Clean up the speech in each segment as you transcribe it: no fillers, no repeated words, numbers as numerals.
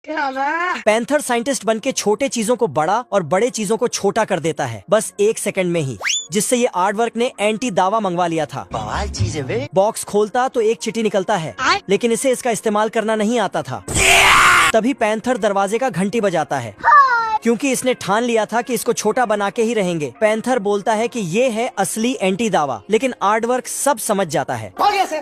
Panther scientist बनके छोटे चीजों को बड़ा और बड़े चीजों को छोटा कर देता है, बस 1 सेकंड में ही, जिससे ये आर्टवर्क ने एंटी दावा मंगवा लिया था। बवाल चीज है बे। बॉक्स खोलता तो एक चिट्ठी निकलता है, लेकिन इसे इसका इस्तेमाल करना नहीं आता था। तभी पैंथर दरवाजे का घंटी बजाता है, क्योंकि इसने ठान लिया था कि इसको छोटा बना के ही रहेंगे। पैंथर बोलता है कि ये है असली एंटी दावा, लेकिन आर्टवर्क सब समझ जाता है।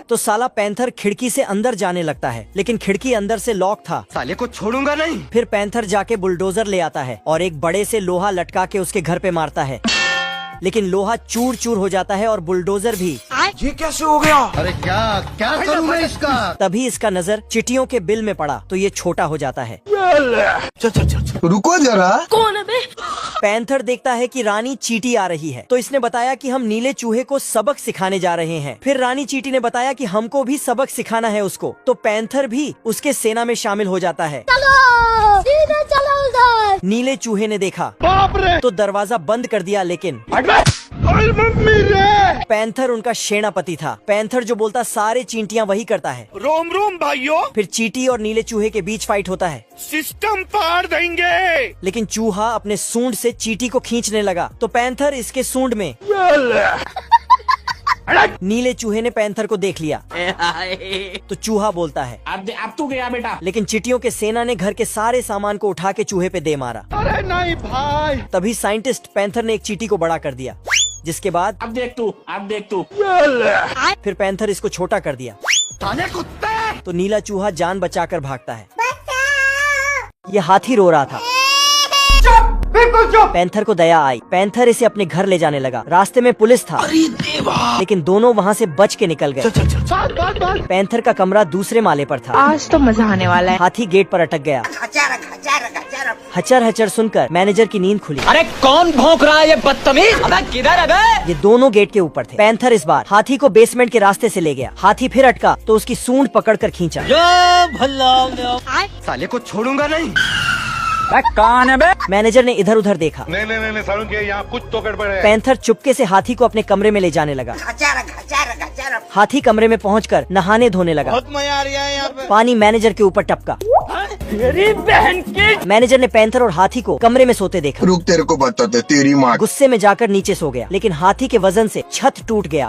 तो साला पैंथर खिड़की से अंदर जाने लगता है, लेकिन खिड़की अंदर से लॉक था। साले को छोड़ूंगा नहीं। फिर पैंथर जाके बुलडोजर ले आता है और एक बड़े से लोहा लटका के उसके घर पे मारता है, लेकिन लोहा चूर चूर हो जाता है और बुलडोजर भी। ये कैसे हो गया? अरे क्या क्या करूं मैं इसका? तभी इसका नजर चिटियों के बिल में पड़ा तो ये छोटा हो जाता है। चल रुको जरा। कौन है बे? पैंथर देखता है कि रानी चींटी आ रही है, तो इसने बताया कि हम नीले चूहे को सबक सिखाने जा रहे हैं। फिर रानी चींटी ने बताया कि हमको भी सबक सिखाना है उसको, तो पैंथर भी उसके सेना में शामिल हो जाता है। चलो सीधे चलो उधर। नीले चूहे ने देखा बाप रे। तो दरवाजा बंद कर दिया, लेकिन मम्मी रे। पैंथर उनका सेनापति था। पैंथर जो बोलता सारे चींटियां वही करता है। रोम रोम भाइयों। फिर चींटी और नीले चूहे के बीच फाइट होता है, सिस्टम फाड़ देंगे। लेकिन चूहा अपने सूंड से चींटी को खींचने लगा, तो पैंथर इसके सूंड में। नीले चूहे ने पैंथर को देख लिया, तो चूहा बोलता है अब तू गया बेटा। लेकिन चींटियों के सेना ने घर के सारे सामान को उठा के चूहे पे दे मारा। अरे नहीं भाई। तभी साइंटिस्ट पैंथर ने एक चींटी को बड़ा कर दिया, जिसके बाद अब देख तू। फिर पैंथर इसको छोटा कर दिया। साले कुत्ते। तो नीला चूहा जान बचाकर भागता है। ये हाथी रो रहा था। बिल्कुल चुप। पैंथर को दया आई। पैंथर इसे अपने घर ले जाने लगा। रास्ते में पुलिस था, लेकिन दोनों वहाँ से बच के निकल गए। पैंथर का कमरा दूसरे माले पर था। आज तो मजा आने वाला है। हाथी गेट पर अटक गया। हचर हचर सुनकर मैनेजर की नींद खुली। अरे कौन भौंक रहा है ये बदतमीज? अबे किधर है बे? ये दोनों गेट के ऊपर थे। पैंथर इस बार हाथी को बेसमेंट के रास्ते से ले गया। हाथी फिर अटका तो उसकी सूंड पकड़कर खींचा। साले को छोड़ूंगा नहीं। कौन है बे? मैनेजर ने इधर उधर देखा। नहीं सारुण के यहाँ कुछ तो गड़बड़ है। पैंथर चुपके से हाथी को अपने कमरे में ले जाने लगा। हाथी कमरे में पहुंचकर नहाने धोने लगा। बहुत मजा आ रहा है यहाँ पे। पानी मैनेजर के ऊपर टपका। तेरी बहन की। मैनेजर ने पैंथर और हाथी को कमरे में सोते देखा। रुक तेरे को बताते तेरी माँ। गुस्से में जाकर नीचे सो गया, लेकिन हाथी के वजन से छत टूट गया।